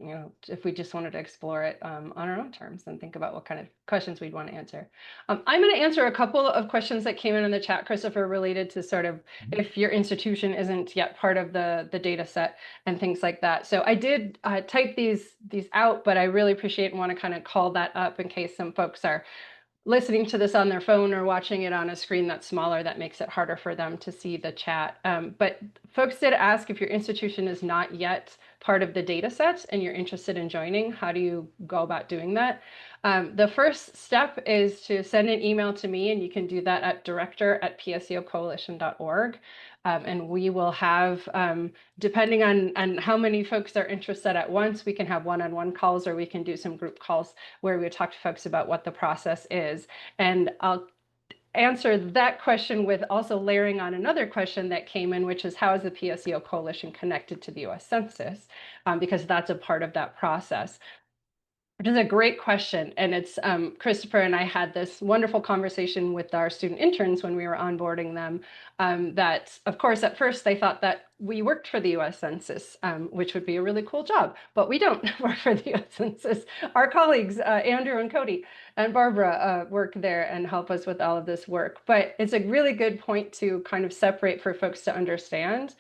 if we just wanted to explore it on our own terms and think about what kind of questions we'd want to answer. I'm going to answer a couple of questions that came in the chat, Christopher, related to sort of if your institution isn't yet part of the data set and things like that. So I did type these out, but I really appreciate and want to kind of call that up in case some folks are listening to this on their phone or watching it on a screen that's smaller, that makes it harder for them to see the chat. But folks did ask, if your institution is not yet part of the data sets and you're interested in joining, how do you go about doing that? The first step is to send an email to me, and you can do that at director@pseocoalition.org. And we will have, depending on how many folks are interested at once, we can have one-on-one calls, or we can do some group calls where we talk to folks about what the process is. And I'll answer that question with also layering on another question that came in, which is, how is the PSEO Coalition connected to the US Census? Because that's a part of that process. Which is a great question. And it's Christopher and I had this wonderful conversation with our student interns when we were onboarding them, that, of course, at first they thought that we worked for the US Census, which would be a really cool job, but we don't work for the US Census. Our colleagues, Andrew and Cody and Barbara, work there and help us with all of this work. But it's a really good point to kind of separate for folks to understand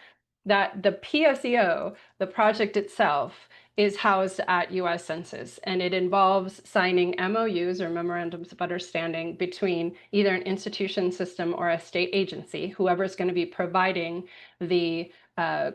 that the PSEO, the project itself, is housed at US Census, and it involves signing MOUs, or memorandums of understanding, between either an institution, system, or a state agency, whoever is going to be providing the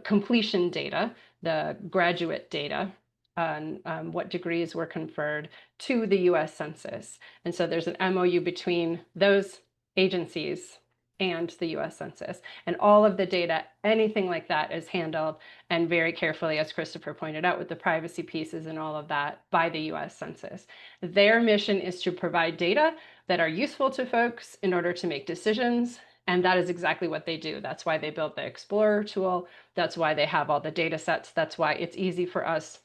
completion data, the graduate data on what degrees were conferred to the US Census. And so there's an MOU between those agencies and the US Census. And all of the data, anything like that, is handled, and very carefully, as Christopher pointed out, with the privacy pieces and all of that, by the US Census. Their mission is to provide data that are useful to folks in order to make decisions. And that is exactly what they do. That's why they built the Explorer tool. That's why they have all the data sets. That's why it's easy for us.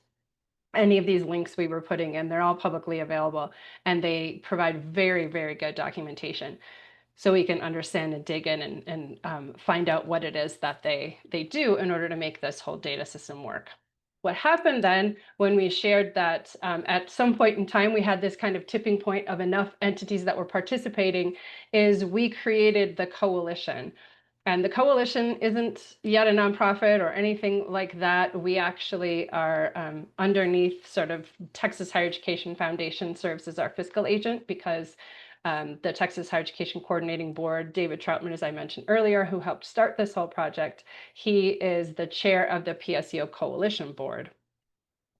Any of these links we were putting in, they're all publicly available, and they provide very, very good documentation, so we can understand and dig in and find out what it is that they do in order to make this whole data system work. What happened then, when we shared that at some point in time we had this kind of tipping point of enough entities that were participating, is we created the coalition. And the coalition isn't yet a nonprofit or anything like that. We actually are underneath sort of Texas Higher Education Foundation serves as our fiscal agent, because the Texas Higher Education Coordinating Board, David Troutman, as I mentioned earlier, who helped start this whole project, he is the chair of the PSEO Coalition Board.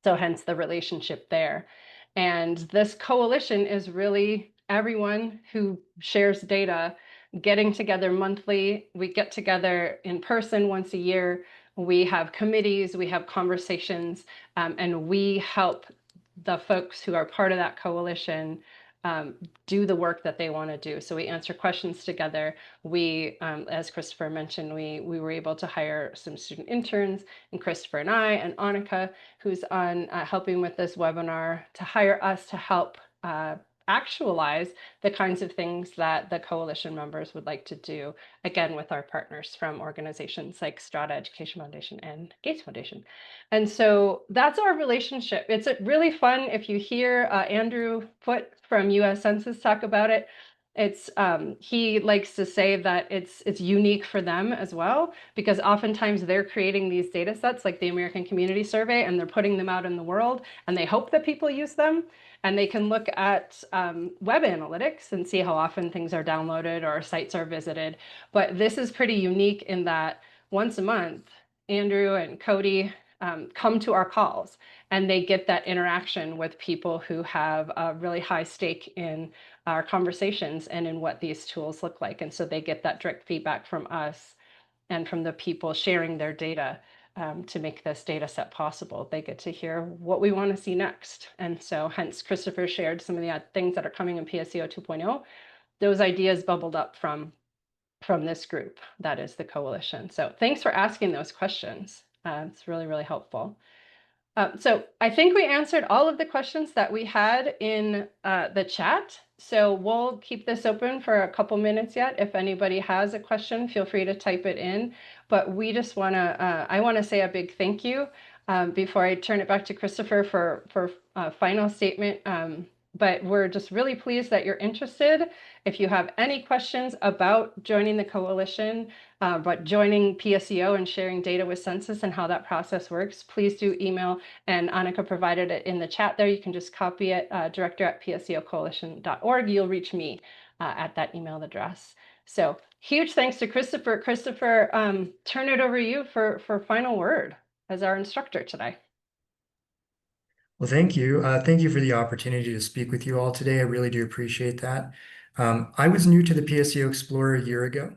So hence the relationship there. And this coalition is really everyone who shares data getting together monthly. We get together in person once a year. We have committees, we have conversations, and we help the folks who are part of that coalition do the work that they want to do. So we answer questions together. We, as Christopher mentioned, we were able to hire some student interns, and Christopher and I and Annika, who's on helping with this webinar, to hire us to help actualize the kinds of things that the coalition members would like to do, again, with our partners from organizations like Strata Education Foundation and Gates Foundation. And so that's our relationship. It's really fun if you hear Andrew Foote from US Census talk about it. It's he likes to say that it's unique for them as well, because oftentimes they're creating these data sets like the American Community Survey, and they're putting them out in the world, and they hope that people use them, and they can look at web analytics and see how often things are downloaded or sites are visited. But this is pretty unique in that once a month, Andrew and Cody come to our calls, and they get that interaction with people who have a really high stake in our conversations and in what these tools look like. And so they get that direct feedback from us and from the people sharing their data to make this data set possible. They get to hear what we want to see next. And so hence Christopher shared some of the things that are coming in PSEO 2.0. Those ideas bubbled up from this group that is the coalition. So thanks for asking those questions. It's really, really helpful. So I think we answered all of the questions that we had in the chat. So we'll keep this open for a couple minutes yet. If anybody has a question, feel free to type it in. But we just want to, I want to say a big thank you before I turn it back to Christopher for a final statement. But we're just really pleased that you're interested. If you have any questions about joining the coalition, but joining PSEO and sharing data with Census and how that process works, please do email, and Annika provided it in the chat there. You can just copy it, director@pseocoalition.org. You'll reach me at that email address. So huge thanks to Christopher. Christopher, turn it over to you for final word as our instructor today. Well, thank you. Thank you for the opportunity to speak with you all today. I really do appreciate that. I was new to the PSEO Explorer a year ago,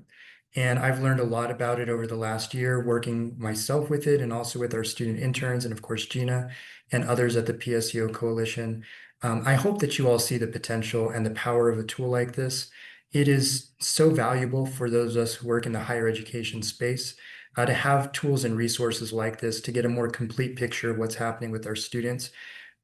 and I've learned a lot about it over the last year, working myself with it and also with our student interns and, of course, Gina and others at the PSEO Coalition. I hope that you all see the potential and the power of a tool like this. It is so valuable for those of us who work in the higher education space. To have tools and resources like this to get a more complete picture of what's happening with our students.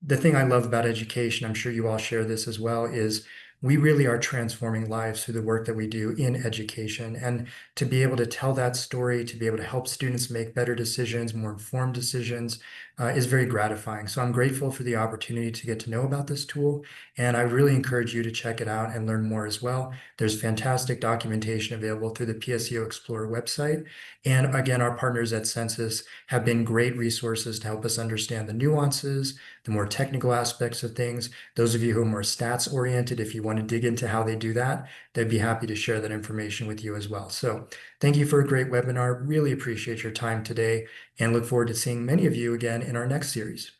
The thing I love about education, I'm sure you all share this as well, is we really are transforming lives through the work that we do in education. And to be able to tell that story, to be able to help students make better decisions, more informed decisions, is very gratifying. So I'm grateful for the opportunity to get to know about this tool. And I really encourage you to check it out and learn more as well. There's fantastic documentation available through the PSEO Explorer website. And again, our partners at Census have been great resources to help us understand the nuances, the more technical aspects of things. Those of you who are more stats oriented, if you want to dig into how they do that, they'd be happy to share that information with you as well. So thank you for a great webinar. Really appreciate your time today and look forward to seeing many of you again in our next series.